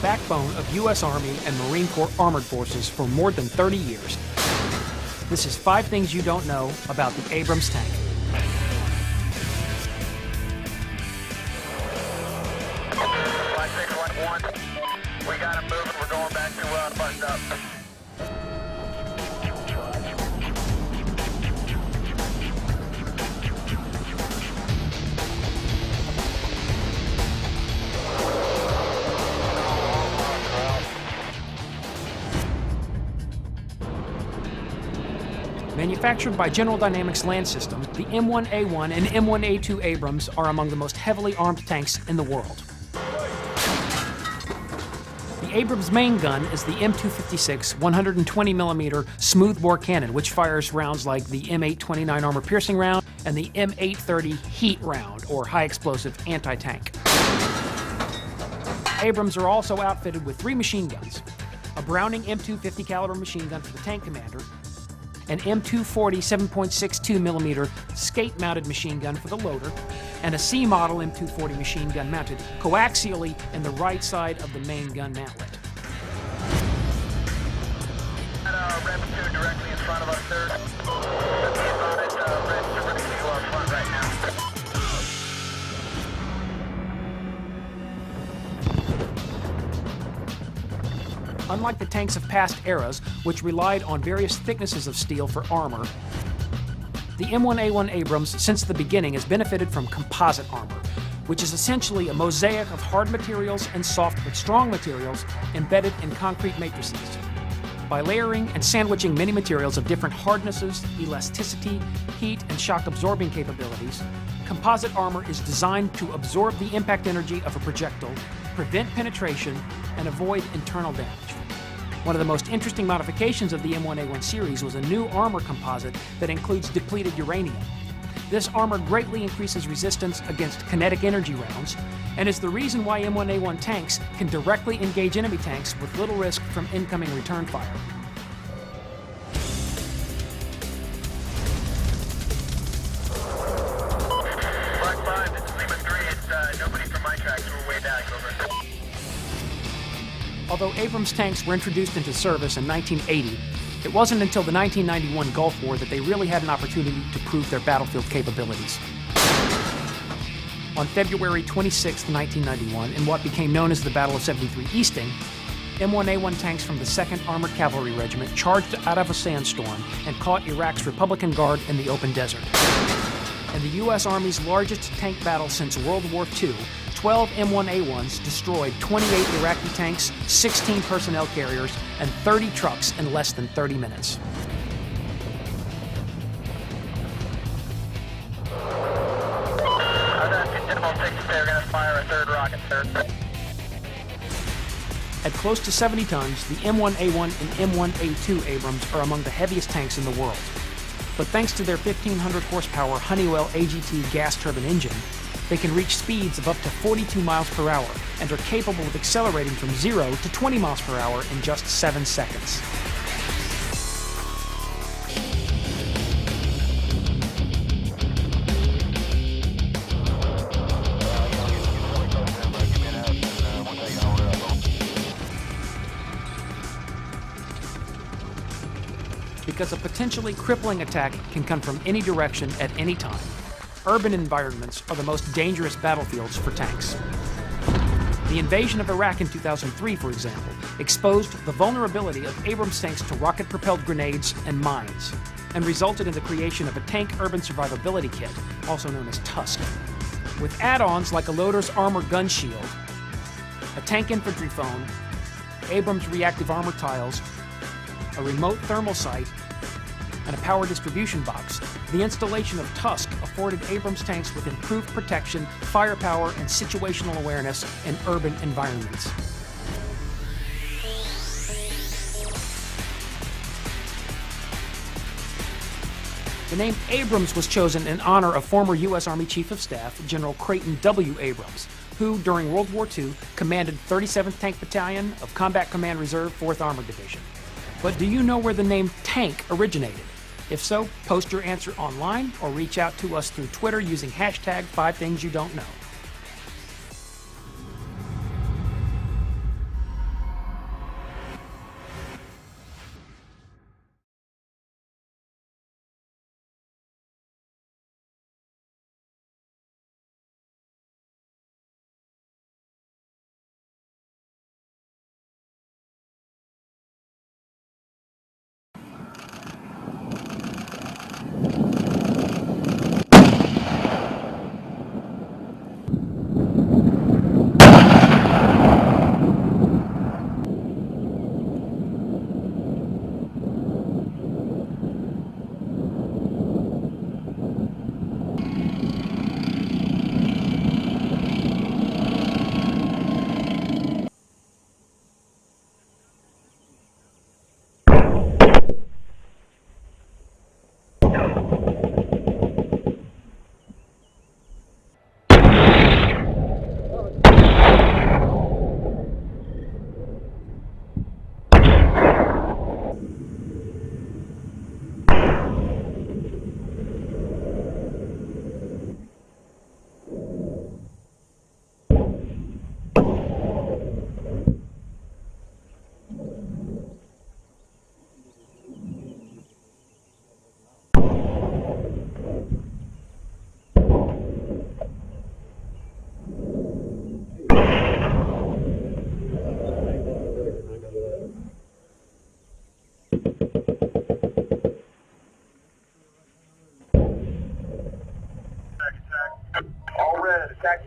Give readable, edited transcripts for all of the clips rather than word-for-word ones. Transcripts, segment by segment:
backbone of U.S. Army and Marine Corps Armored Forces for more than 30 years. This is 5 things you don't know about the Abrams tank. We got him moving. We're going back to buttoned up. Manufactured by General Dynamics Land Systems, the M1A1 and M1A2 Abrams are among the most heavily armed tanks in the world. The Abrams main gun is the M256 120mm smoothbore cannon, which fires rounds like the M829 armor-piercing round and the M830 heat round, or high-explosive anti-tank. Abrams are also outfitted with 3 machine guns: a Browning M250 caliber machine gun for the tank commander, an M240 7.62mm skate-mounted machine gun for the loader, and a C-model M240 machine gun mounted coaxially in the right side of the main gun mantlet. Rev 2 directly in front of us, sir. Rev 2 directly to our front right now. Unlike the tanks of past eras, which relied on various thicknesses of steel for armor, the M1A1 Abrams, since the beginning, has benefited from composite armor, which is essentially a mosaic of hard materials and soft but strong materials embedded in concrete matrices. By layering and sandwiching many materials of different hardnesses, elasticity, heat, and shock-absorbing capabilities, composite armor is designed to absorb the impact energy of a projectile, prevent penetration, and avoid internal damage. One of the most interesting modifications of the M1A1 series was a new armor composite that includes depleted uranium. This armor greatly increases resistance against kinetic energy rounds and is the reason why M1A1 tanks can directly engage enemy tanks with little risk from incoming return fire. Black 5, this is Lima 3. It's nobody from my tracks. We're way back, over. Although Abrams tanks were introduced into service in 1980, it wasn't until the 1991 Gulf War that they really had an opportunity to prove their battlefield capabilities. On February 26, 1991, in what became known as the Battle of 73 Easting, M1A1 tanks from the 2nd Armored Cavalry Regiment charged out of a sandstorm and caught Iraq's Republican Guard in the open desert. In the U.S. Army's largest tank battle since World War II, 12 M1A1s destroyed 28 Iraqi tanks, 16 personnel carriers, and 30 trucks in less than 30 minutes. They're going to fire a 3rd rocket, sir. At close to 70 tons, the M1A1 and M1A2 Abrams are among the heaviest tanks in the world. But thanks to their 1,500 horsepower Honeywell AGT gas turbine engine, they can reach speeds of up to 42 miles per hour and are capable of accelerating from 0 to 20 miles per hour in just 7 seconds. Because a potentially crippling attack can come from any direction at any time, urban environments are the most dangerous battlefields for tanks. The invasion of Iraq in 2003, for example, exposed the vulnerability of Abrams tanks to rocket-propelled grenades and mines, and resulted in the creation of a Tank Urban Survivability Kit, also known as TUSK. With add-ons like a loader's armor gun shield, a tank infantry phone, Abrams reactive armor tiles, a remote thermal sight, and a power distribution box, the installation of TUSK afforded Abrams tanks with improved protection, firepower, and situational awareness in urban environments. The name Abrams was chosen in honor of former U.S. Army Chief of Staff General Creighton W. Abrams, who, during World War II, commanded 37th Tank Battalion of Combat Command Reserve 4th Armored Division. But do you know where the name tank originated? If so, post your answer online or reach out to us through Twitter using hashtag 5ThingsYouDon'tKnow.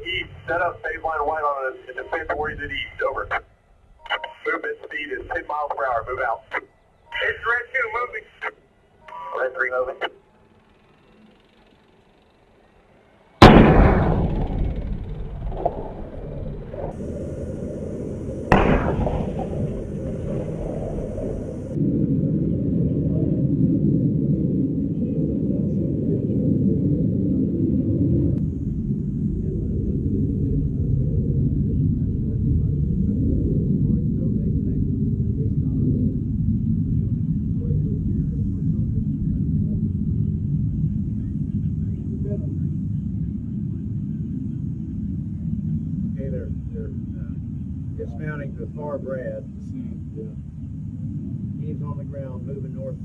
east. Set up phase line white on the defense oriented east. Over. Movement speed is 10 miles per hour. Move out. It's red 2 moving. Red 3 moving. Okay, they're dismounting the far Brad. He's on the ground, moving northeast.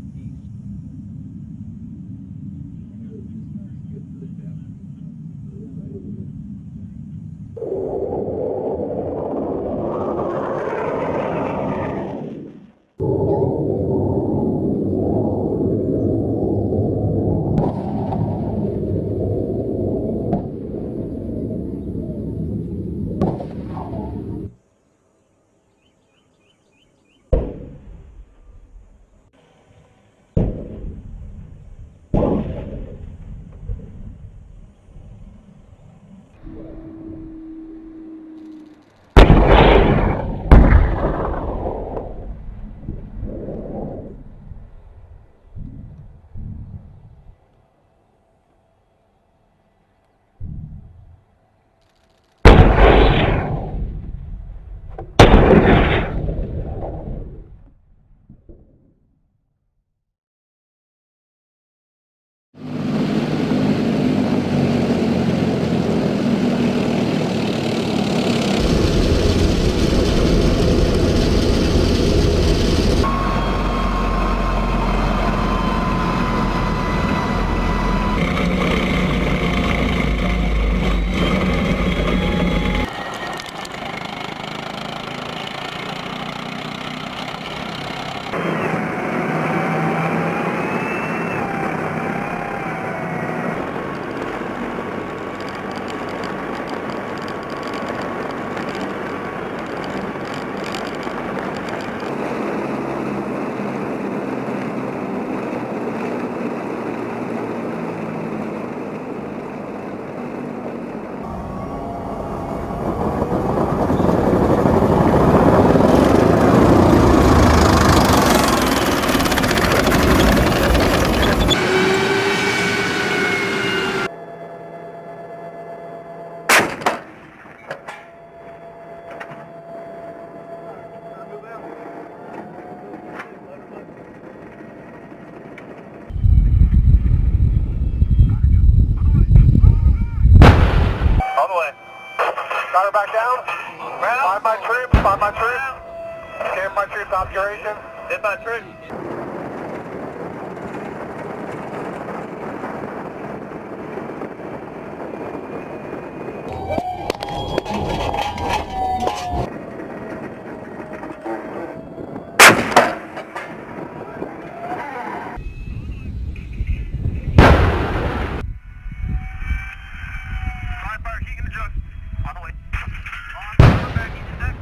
On the way. Got her back down. Find my troops. Find my troops. Camp my troops obscuration. Hit my troops. Fire, keep in the jug. On the way. On, back, east and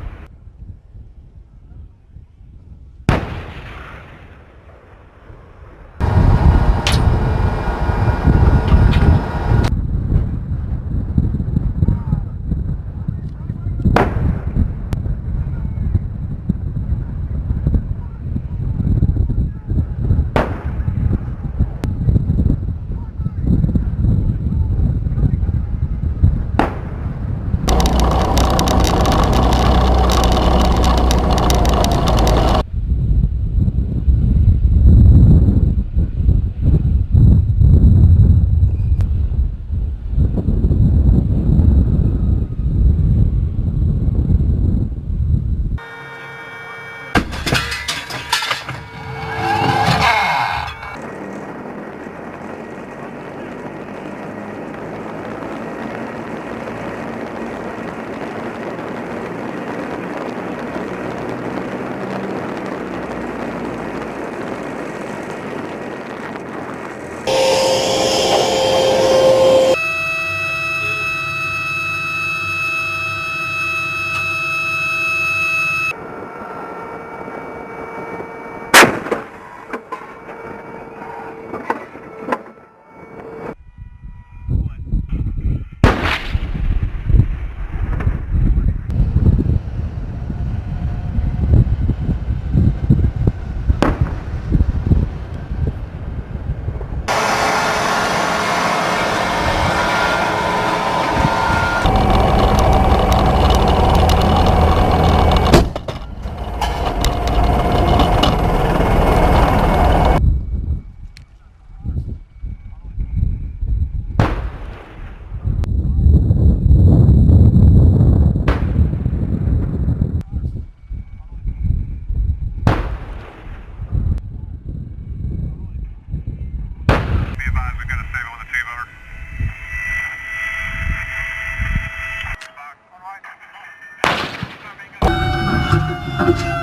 Red 2.